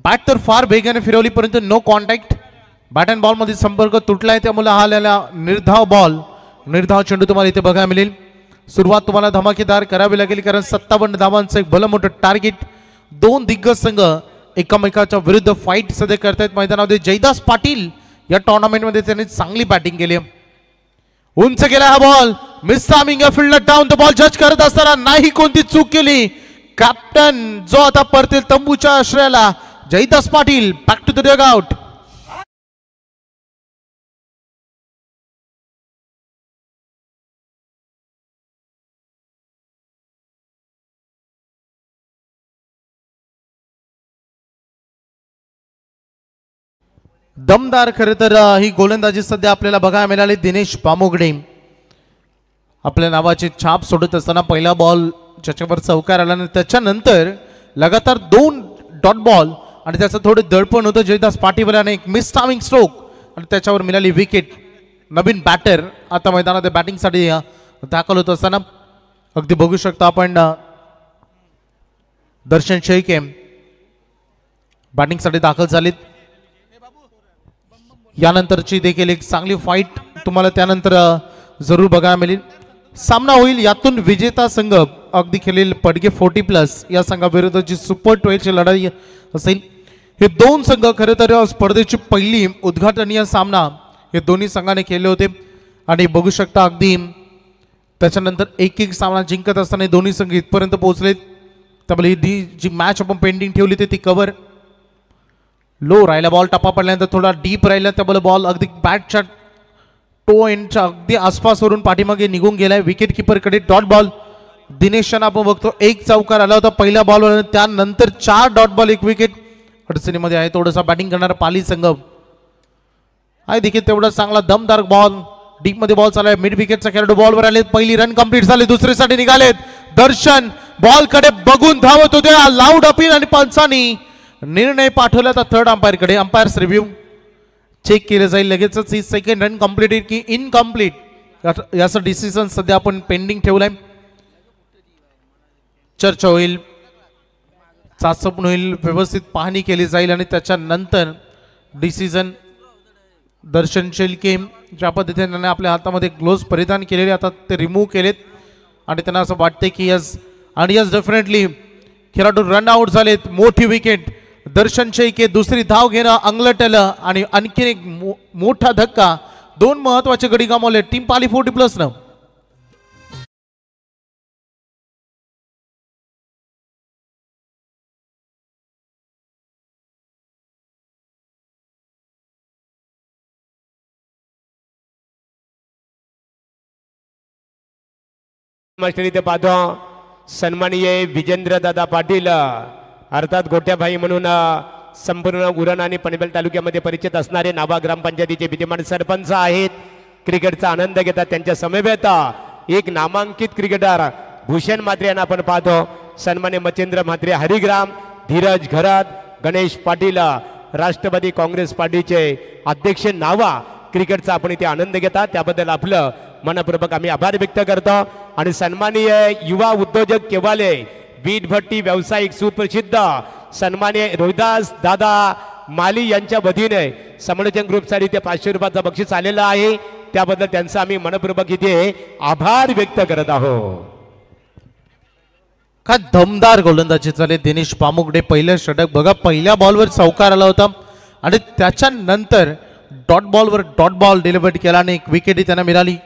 बॅट तर फार वेगाने फिरवली परंतु no contact. Bat and ball मध्ये संपर्क तुटलाय त्यामुळे हा आलेला निर्धाव बॉल निर्धाव चेंडू तुम्हाला इथे बघायला मिळेल. सुरुवात तुम्हाला धमाकेदार करावी लागेल कारण 57 धावांचं एक भलं मोठं टार्गेट. दोन दिग्गज संघ एकमेकाच्या विरुद्ध फाईट सध्या करतायत मैदानामध्ये. जयदास पाटील या टुर्नामेंटमध्ये त्यांनी चांगली बॅटिंग केली. उंच गेला हा ball miss timing fielder down the ball जज करत असताना नाही कोणती चूक केली. कॅप्टन जो आता परतील तंबूच्या आश्रयाला Jaydas Patil back to the dugout. दमदार खरं तर ही गोलंदाजी सध्या आपल्याला बघायला मिळाली. दिनेश पामुगडे आपल्या नावाची छाप सोडत असताना पहिला बॉल ज्याच्यावर चौकार आला आणि त्याच्यानंतर लगातार 2 डॉट बॉल आणि त्याचं थोडं दडपण होतं जयदास पाटीलने एक मिस टायमिंग स्ट्रोक आणि त्याच्यावर मिळाली विकेट. नवीन बॅटर आता मैदानात बॅटिंगसाठी दाखल होत असताना अगदी बघू शकता आपण दर्शन शेळके बॅटिंगसाठी दाखल झालेत. यानंतरची देखील एक चांगली फाईट तुम्हाला त्यानंतर जरूर बघायला मिळेल. सामना होईल यातून विजेता संघ अगदी खेळेल पडगे 40+ या संघाविरुद्धची सुपर 12 ची लढाई असेल. हे दोन संघ खरं तर स्पर्धेची पहिली उद्घाटनीय सामना हे दोन्ही संघाने केले होते आणि बघू शकता अगदी त्याच्यानंतर एक सामना जिंकत असताना दोन्ही संघ इथपर्यंत पोहोचलेत. त्यामुळे ही जी मॅच आपण पेंडिंग ठेवली होती ती कव्हर लो राहिला. बॉल टप्पा पडल्यानंतर थोडा डीप राहिला त्यामुळे बॉल अगदी बॅटच्या टो एंडच्या अगदी आसपासवरून पाठीमागे निघून गेलाय. विकेट किपरकडे डॉट बॉल. दिनेशांना आपण बघतो एक चौकार आला होता पहिल्या बॉलवर त्यानंतर 4 डॉट बॉल 1 विकेट. अडचणीमध्ये आहे थोडासा बॅटिंग करणारा पाली संघ आहे देखील तेवढा चांगला दमदार बॉल डीप मध्ये बॉल चालू आहे. मिड विकेटचा खेळाडू बॉलवर आले. पहिली रन कंप्लीट झाली. दुसरीसाठी निघालेत. दर्शन बॉल कडे बघून धावत होते. लाऊड अपील आणि पंचांनी निर्णय पाठवला तर थर्ड अंपायर कडे. अंपायर्स रिव्ह्यू चेक केलं जाईल लगेचच ही सेकंड रन कंप्लीटेड की इनकम्प्लीट याचं डिसिजन सध्या आपण पेंडिंग ठेवलंय. चर्चा होईल चाचपण होईल व्यवस्थित पाहणी केली जाईल आणि त्याच्यानंतर डिसिजन. दर्शन शेळके ज्या पद्धतीने आपल्या हातामध्ये ग्लोव्ज परिधान केलेले आता ते रिमूव्ह केलेत आणि त्यांना असं वाटते की यस आणि यस डेफिनेटली खेळाडू रन आउट झालेत. मोठी विकेट. दर्शन शेळके दुसरी धाव घेणं अंगलटलं आणि आणखीन एक मोठा धक्का. 2 महत्वाचे गडी गमावले टीम पाली 40+ न. इथे पाहतो सन्माननीय विजेंद्र दादा पाटील अर्थात गोट्याभाई म्हणून संपूर्ण उरण आणि पनवेल तालुक्यामध्ये परिचित असणारे नावा ग्रामपंचायतीचे विद्यमान सरपंच आहेत. क्रिकेटचा आनंद घेतात. त्यांच्या समवेत एक नामांकित क्रिकेटर भूषण म्हात्रे यांना आपण पाहतो. सन्मान्य मच्छिंद्र म्हात्रे हरिग्राम, धीरज घरात, गणेश पाटील राष्ट्रवादी काँग्रेस पार्टीचे अध्यक्ष नावा क्रिकेटचा आपण इथे आनंद घेतात. त्याबद्दल आपलं मनपूर्वक आम्ही आभार व्यक्त करतो. आणि सन्माननीय युवा उद्योजक केवाले वीटभट्टी व्यावसायिक सुप्रसिद्ध सन्मान्य रोहिदास दादा माली यांच्या वतीने समालोचन ग्रुपसाठी ते 500 रुपयाचं बक्षीस आलेलं आहे. त्याबद्दल त्यांचा आम्ही मनपूर्वक इथे आभार व्यक्त करत आहोत. काय दमदार गोलंदाजी झाले. दिनेश पामुगडे पहिलं षटक बघा पहिल्या बॉलवर चौकार आला होता. आणि त्याच्यानंतर डॉट बॉलवर डॉट बॉल डिलिव्हर केला आणि एक विकेटही त्यांना मिळाली.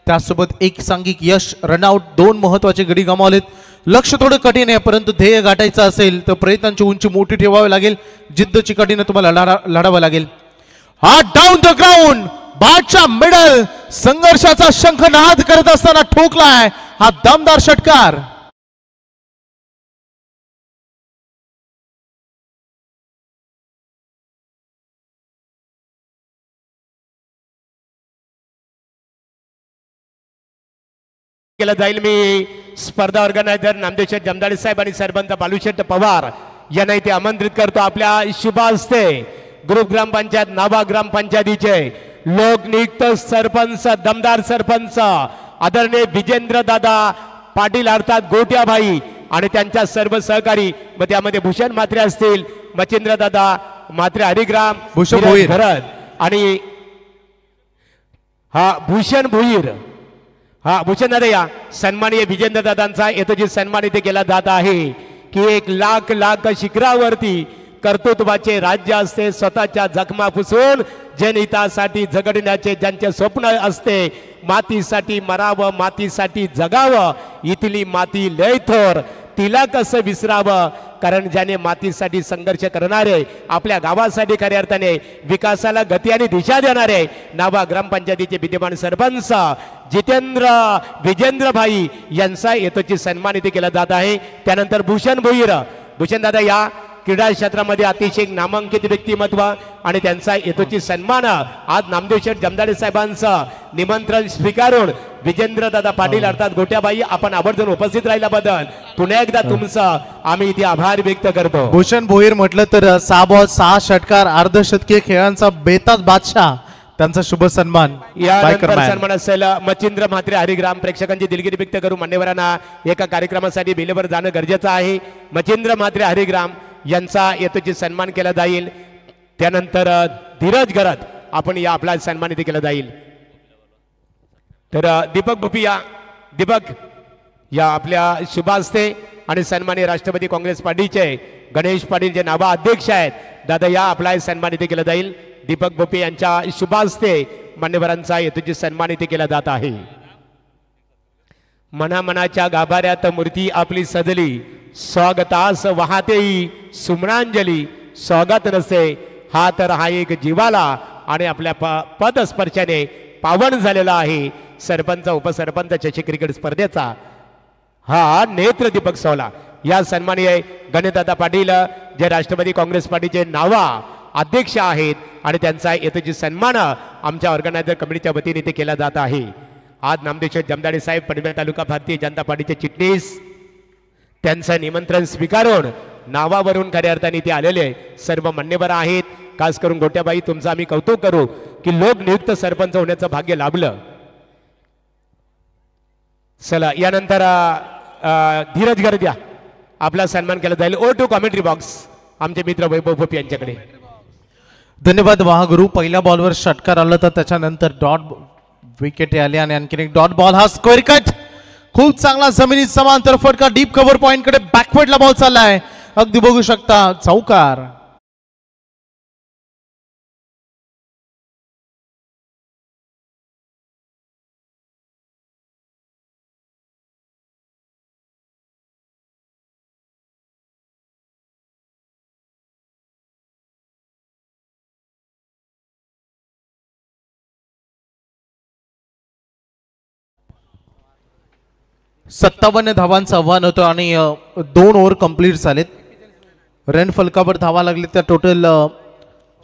त्यासोबत एक सांघिक यश, रनआउट, 2 महत्वाचे गडी गमावलेत. लक्ष थोडं कठीण आहे, परंतु ध्येय गाठायचं असेल तर प्रयत्नांची उंची मोठी ठेवावी लागेल. जिद्दची कठीण तुम्हाला लढावं लागेल. हा डाऊन द ग्राउंड बॅटच्या मिडल संघर्षाचा शंखनाद करत असताना ठोकलाय हा दमदार षटकार. केलं जाईल. मी स्पर्धा ऑर्गनायझर नामदेव शेठ जमदाडे साहेब आणि सरपंच बालूशेठ पवार यांना इथे आमंत्रित करतो. आपल्या शुभ हस्ते ग्रुप ग्रामपंचायत नावा ग्रामपंचायतीचे लोकनियुक्त सरपंच, दमदार सरपंच आदरणीय विजेंद्र दादा पाटील अर्थात गोट्याभाई आणि त्यांच्या सर्व सहकारी, मग त्यामध्ये भूषण म्हात्रे असतील, मच्छिंद्र दादा म्हात्रे हरिग्राम, भूषण भोईर घरत आणि हा भूषण भोईर. हा भूषण दादा या सन्माननीय विजेंद्र दादांचा येतो जी सन्मान इथे केला जात आहे की 1 लाख शिखरावरती कर्तृत्वाचे राज्य असते. स्वतःच्या जखमा पुसून जनहितासाठी झगडण्याचे ज्यांचे स्वप्न असते, मातीसाठी मरावं, मातीसाठी जगावं, इथली माती लय थोर, तिला कसं विसरावं. कारण ज्याने मातीसाठी संघर्ष करणारे, आपल्या गावासाठी खऱ्या अर्थाने विकासाला गती आणि दिशा देणारे नावा ग्रामपंचायतीचे विद्यमान सरपंच जितेंद्र विजेंद्र भाई यांचा येतोची सन्मान इथे केला जात आहे. त्यानंतर भूषण भोईर. भूषण दादा या क्रीडा क्षेत्रामध्ये अतिशय नामांकित व्यक्तिमत्व आणि त्यांचा येतोची सन्मान आज नामदेव शेठ जमदाडे साहेबांचं निमंत्रण स्वीकारून विजेंद्र दादा पाटील अर्थात गोट्याबाई आपण आवर्जून उपस्थित राहिल्याबद्दल पुन्हा एकदा तुमचं आम्ही इथे आभार व्यक्त करतो. भूषण भोईर म्हटलं तर 6 बॉल 6 षटकार अर्धशतकीय खेळांचा बेताज बादशाह, त्यांचा शुभ सन्मान. यानंतर सन्मान असेल मच्छिंद्र म्हात्रे हरिग्राम. प्रेक्षकांची दिलगिरी व्यक्त करून मान्यवरांना एका कार्यक्रमासाठी बेलेवर जाणं गरजेचं आहे. मच्छिंद्र म्हात्रे हरिग्राम यांचा येतोची सन्मान केला जाईल. त्यानंतर धीरज घरत आपण या आपला सन्मान इथे केला जाईल. तर दीपक भुपिया, दीपक या आपल्या शुभ हस्ते आणि सन्माननीय राष्ट्रवादी काँग्रेस पार्टीचे गणेश पाटील जे नावा अध्यक्ष आहेत दादा या आपला सन्मान इथे केला जाईल. दीपक भोपे यांच्या शुभ हस्ते मान्यवरांचा येतोची सन्मान इथे केला जात आहे. मनामनाच्या गाभाऱ्यात मूर्ती आपली सजली, स्वागतास वाहतेही सुमनांजली. स्वागत नसे हा तर हा एक जीवाला आणि आपल्या पदस्पर्शाने पावन झालेला आहे. सरपंच उपसरपंच चषक क्रिकेट स्पर्धेचा हा नेत्र दीपक सोहळा. या सन्माननीय गणेशदादा पाटील जे राष्ट्रवादी काँग्रेस पार्टीचे नावा अध्यक्ष आहेत आणि त्यांचा येतोची सन्मान आमच्या ऑर्गनायझर कमिटीच्या वतीने इथे केला जात आहे. आज नामदेव शेठ जमदाडे साहेब पनवेल तालुका भारतीय जनता पार्टीचे चिटणीस त्यांचं निमंत्रण स्वीकारून नावावरून खऱ्या अर्थाने इथे आलेले सर्व मान्यवर आहेत. खास करून गोट्याबाई तुमचं आम्ही कौतुक करू की लोकनियुक्त सरपंच होण्याचं भाग्य लाभलं. चला यानंतर धीरज गर्द्या आपला सन्मान केला जाईल. O2 कॉमेंट्री बॉक्स आमचे मित्र वैभव भोप यांच्याकडे. धन्यवाद महागुरु. पहिल्या बॉलवर षटकार आला तर त्याच्यानंतर डॉट विकेट आले आणि आणखीन एक डॉट बॉल. हा स्क्वेअर कट खूप चांगला जमिनीत समांतर फटका डीप कव्हर पॉइंट कडे बॅकवर्डला बॉल चाललाय. अगदी बघू शकता चौकार. सत्तावन्न धावांचं आव्हान होतं आणि 2 ओव्हर कंप्लीट झालेत. रन फलकावर धावा लागले त्या टोटल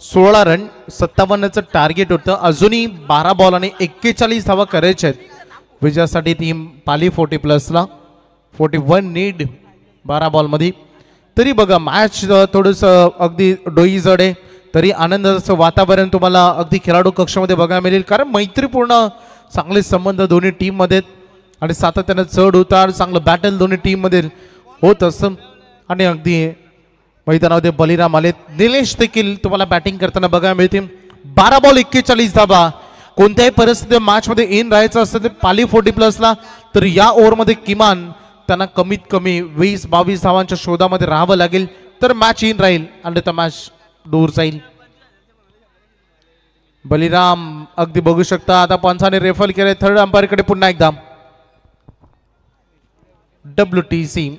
16 रन. 57चं टार्गेट होतं. अजूनही 12 बॉल आणि 41 धावा करायच्या आहेत विजयासाठी. टीम पाली 40+ला 41 नीड 12 बॉलमध्ये. तरी बघा मॅच थोडंसं अगदी डोई जड आहे, तरी आनंदाचं वातावरण तुम्हाला अगदी खेळाडू कक्षामध्ये बघायला मिळेल. कारण मैत्रीपूर्ण चांगले संबंध दोन्ही टीममध्ये आणि सातत्यानं चढ उतार चांगलं बॅटल दोन्ही टीममध्ये होत असतं. आणि अगदी मैदानामध्ये बलिराम आले, निलेश देखील तुम्हाला बॅटिंग करताना बघायला मिळते. 12 बॉल 41 धावा. कोणत्याही परिस्थितीत मॅचमध्ये इन राहायचं असतं ते पाली 40+ला तर या ओव्हरमध्ये किमान त्यांना कमीत कमी 20-22 धावांच्या शोधामध्ये राहावं लागेल तर मॅच इन राहील आणि तर मॅच दूर जाईल. बलिराम अगदी बघू शकता आता पंचाने रेफर केले थर्ड अंपायर कडे पुन्हा एकदा WTC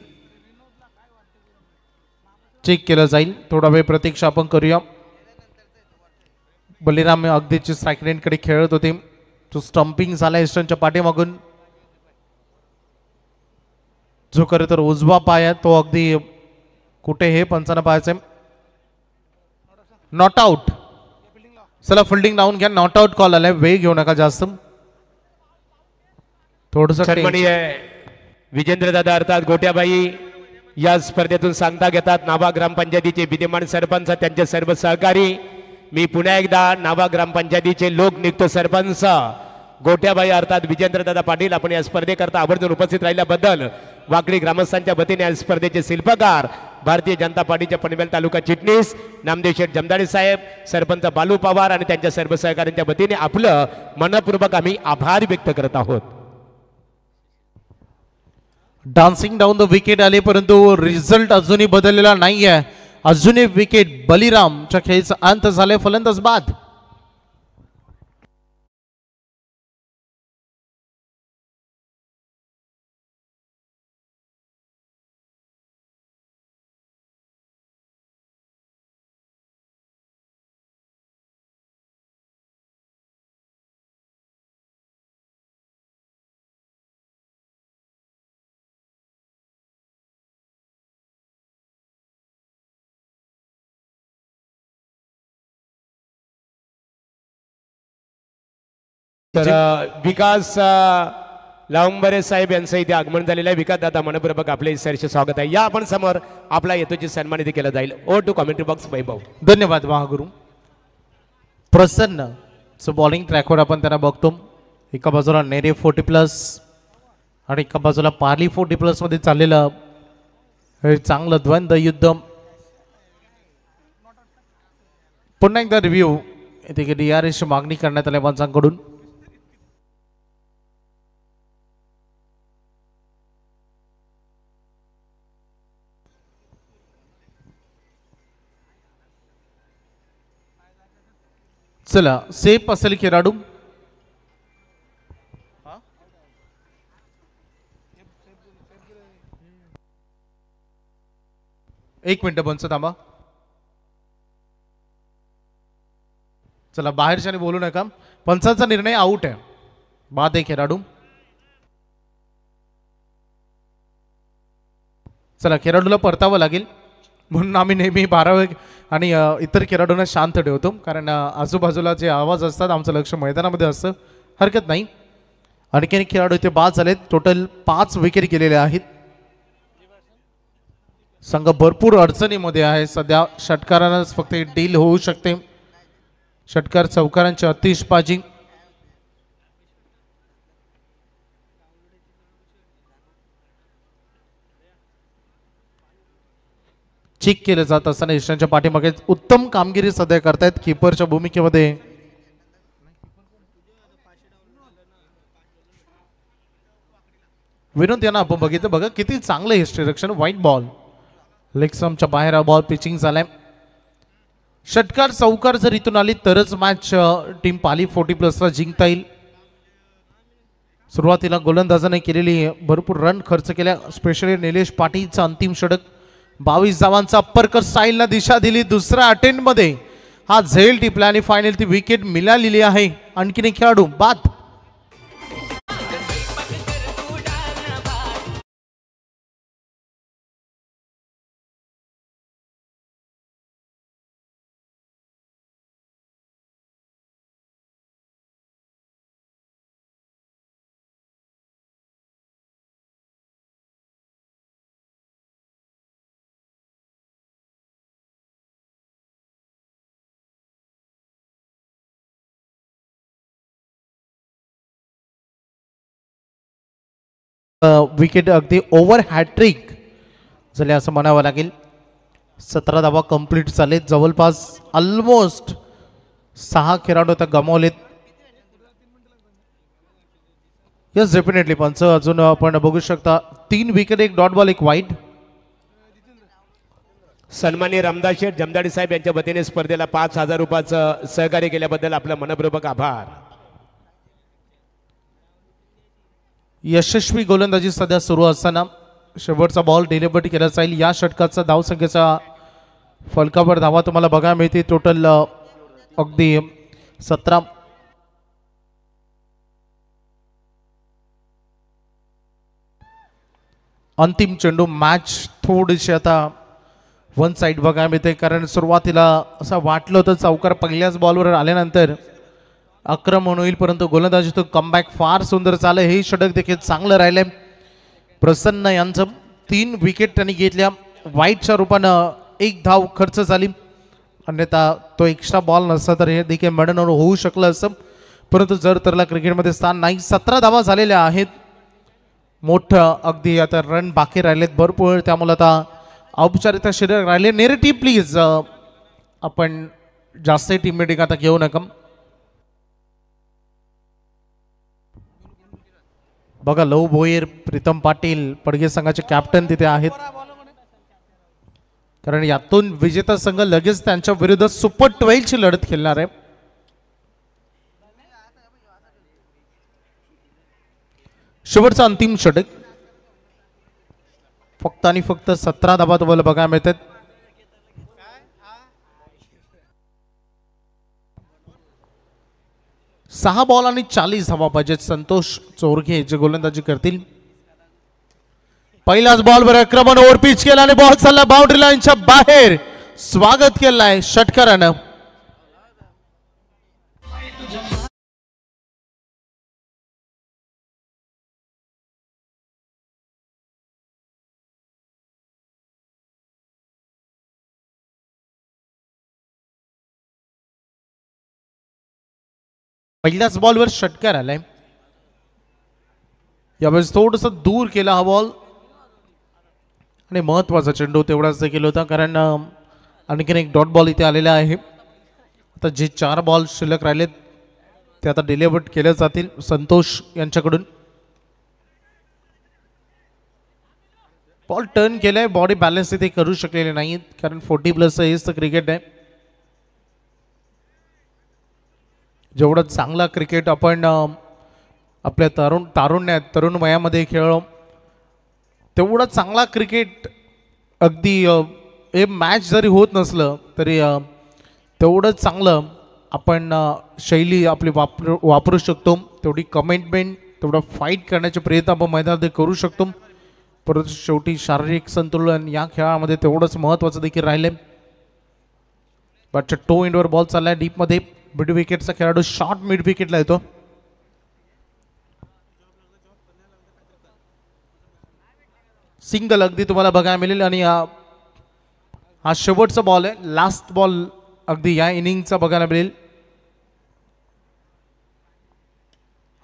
चेक केलं जाईल थोडा वेळ प्रतीक्षा आपण करूया बलिराम अगदीची स्ट्राईक रेंज कडे खेळत होते तो स्टंपिंग झाला इस्टनच्या पाठीमागून जो खरं तर उजवा पाय आहे तो अगदी कुठे हे पंचांना पाहायचंय नॉट आउट चला फिल्डिंग लावून घ्या नॉट आउट कॉल आलाय वेळ घेऊ नका जास्त थोडस सन्माननीय विजेंद्र दादा अर्थात गोट्याबाई या स्पर्धेतून सांगता घेतात नाभा ग्रामपंचायतीचे विद्यमान सरपंच त्यांचे सर्व सहकारी मी पुन्हा एकदा नाभा ग्रामपंचायतीचे लोकनियुक्त सरपंच गोट्याबाई अर्थात विजेंद्र दादा पाटील आपण या स्पर्धेकरता आवर्जून उपस्थित राहिल्याबद्दल वाकडी ग्रामस्थांच्या वतीने या स्पर्धेचे शिल्पकार भारतीय जनता पार्टीचे पनवेल तालुका चिटणीस नामदेव शेठ जमदाडे साहेब सरपंच बालू पवार आणि त्यांच्या सर्व सहकाऱ्यांच्या वतीने आपलं मनपूर्वक आम्ही आभार व्यक्त करत आहोत डान्सिंग डाऊन द विकेट आले परंतु रिझल्ट अजूनही बदललेला नाहीये अजूनही विकेट बलिरामच्या खेळीचा अंत झाले फलंदाज बाद तर विकास लांबरे साहेब यांचं इथे आगमन झालेलं आहे विकास दादा मनपूर्वक आपले सहर्ष स्वागत आहे या आपण समोर आपला येतोची सन्मान इथे केला जाईल ओ टू कमेंट्री बॉक्स वैभव धन्यवाद महागुरु प्रसन्न सो बॉलिंग ट्रॅकवर आपण त्यांना बघतो एका बाजूला नेरे 40+ आणि एका बाजूला पार्ली 40+ मध्ये चाललेलं हे चांगलं द्वंद्व युद्ध पुन्हा एकदा रिव्ह्यू इथे DRS मागणी करण्यात आल्या पंचांकडून चला सेफ असेल खेळाडू एक मिनिट पंच थांबा चला बाहेरच्याने बोलू नका पंचांचा निर्णय आउट आहे बाद आहे खेळाडू चला खेळाडूला परतावं लागेल म्हणून आम्ही नेहमी 12 आणि इतर खेळाडूंना शांत ठेवतो कारण आजूबाजूला जे आवाज असतात आमचं लक्ष मैदानामध्ये असतं हरकत नाही आणखीन खेळाडू इथे बाद झालेत टोटल 5 विकेट गेलेले आहेत संघ भरपूर अडचणीमध्ये आहे सध्या षटकारांनाच फक्त डील होऊ शकते षटकार चौकारांची अतिशबाजी चेक केलं जात असताना ईशानच्या पाठीमागे उत्तम कामगिरी सध्या करतायत कीपरच्या भूमिकेमध्ये विनोद यांना आपण बघितलं बघा किती चांगलं हिस्ट्रीरक्षण व्हाईट बॉल लेगस्टम्पच्या बाहेर हा बॉल पिचिंग झालाय षटकार चौकार जर इथून आली तरच मॅच टीम पाली 40+ जिंकता येईल सुरुवातीला गोलंदाजाने केलेली भरपूर रन खर्च केल्या स्पेशली निलेश पाटीलचा अंतिम षटक 22 धावांचा अप्परकट स्टाईलला दिशा दिली दुसऱ्या अटेम्प्ट मध्ये हा झेल टिपला आणि फायनल ती विकेट मिळालेली आहे आणखीन एक खेळाडू बाद विकेट अगदी ओव्हर हॅट्रिक झाले असं म्हणावं लागेल 17 धावा कंप्लीट झालेत जवळपास ऑलमोस्ट 6 खेळाडू आता गमावलेत यस डेफिनेटली पंच अजून आपण बघू शकता 3 विकेट 1 डॉट बॉल 1 वाईड सन्माननीय रामदास शेठ जमदाडे साहेब यांच्या वतीने स्पर्धेला 5,000 रुपयाचं सहकार्य केल्याबद्दल आपलं मनपूर्वक आभार. यशस्वी गोलंदाजी सध्या सुरू असताना शेवटचा बॉल डिलिव्हर केला जाईल. या षटकाचा धावसंख्येचा फलकावर धावा तुम्हाला बघायला मिळते. टोटल अगदी 17. अंतिम चेंडू. मॅच थोडीशी आता वन साइड बघायला मिळते, कारण सुरुवातीला असं वाटलं होतं चौकार पहिल्याच बॉलवर आल्यानंतर आक्रमण होईल, परंतु गोलंदाजीतून कमबॅक फार सुंदर झालं. हे षटक देखील चांगलं राहिलंय. प्रसन्न यांचं 3 विकेट त्यांनी घेतल्या. वाईटच्या रूपानं 1 धाव खर्च झाली, अन्यथा तो एक्स्ट्रा बॉल नसता तर हे देखील मॅडन होऊ शकलं असं, परंतु जर तरला क्रिकेटमध्ये स्थान नाही. 17 धावा झालेल्या आहेत. मोठं अगदी आता रन बाकी राहिलेत भरपूर, त्यामुळे आता औपचारिकता शिल्लक राहिले. नेरेटिव्ह प्लीज आपण जास्त टीम मीटिंग आता घेऊ नका. बघा लव भोईर, प्रीतम पाटील पडगे संघाचे कॅप्टन तिथे आहेत, कारण यातून विजेता संघ लगेच त्यांच्या विरुद्ध सुपर 12 ची लढत खेळणार आहे. शेवटचा अंतिम षटक. फक्त आणि फक्त 17 धावा तुम्हाला बघायला मिळतात. सहा बॉल आणि 40 धावा पाहिजेत. संतोष चोरघे जे गोलंदाजी करतील. पहिलाच बॉलवर आक्रमण ओव्हर पिच केला आणि बॉल चालला बाउंड्री लाईनच्या बाहेर. स्वागत केलंय षटकारानं. पहिल्याच बॉलवर षटकार आलाय. यावेळेस थोडस दूर केला हा बॉल आणि महत्वाचा चेंडू तेवढाच देखील होता, कारण आणखीन एक डॉट बॉल इथे आलेला आहे. आता जे 4 बॉल शिल्लक राहिलेत ते आता डिलिव्हर केले जातील संतोष यांच्याकडून. बॉल टर्न केलाय, बॉडी बॅलन्स इथे करू शकलेले नाहीत, कारण 40+ हेच तर क्रिकेट आहे. जेवढं चांगला क्रिकेट आपण आपल्या तरुण वयामध्ये खेळलो, तेवढा चांगला क्रिकेट अगदी हे मॅच जरी होत नसलं तरी तेवढं चांगलं आपण शैली आपली वापरू शकतो. तेवढी कमिटमेंट, तेवढा फाईट करण्याचे प्रयत्न आपण मैदानात करू शकतो, परंतु शेवटी शारीरिक संतुलन या खेळामध्ये तेवढंच महत्त्वाचं देखील राहिलं. बटच्या टो एंडवर बॉल चाललाय डीपमध्ये. मिड विकेटचा खेळाडू शॉर्ट मिड विकेटला येतो. सिंगल अगदी तुम्हाला बघायला मिळेल आणि हा शेवटचा बॉल आहे, लास्ट बॉल अगदी या इनिंगचा बघायला मिळेल.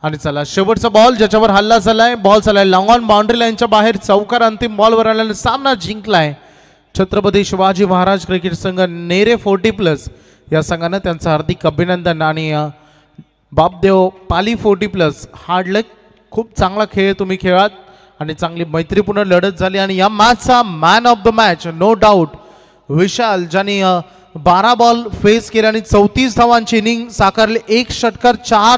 आणि चला शेवटचा बॉल ज्याच्यावर हल्ला झालाय. बॉल चाललाय लॉंग ऑन बाउंड्री लाईनच्या बाहेर. चौकार अंतिम बॉलवर आल्याने सामना जिंकलाय छत्रपती शिवाजी महाराज क्रिकेट संघ. नेरे 40+ या संघानं त्यांचं हार्दिक अभिनंदन. आणि बापदेव पाली 40+. हार्ड लक, खूप चांगला खेळ तुम्ही खेळात आणि चांगली मैत्रीपूर्ण लढत झाली. आणि या मॅचचा man of the match no doubt Vishal, ज्यांनी 12 बॉल फेस केले आणि 34 धावांची इनिंग साकारली. 1 षटकार 4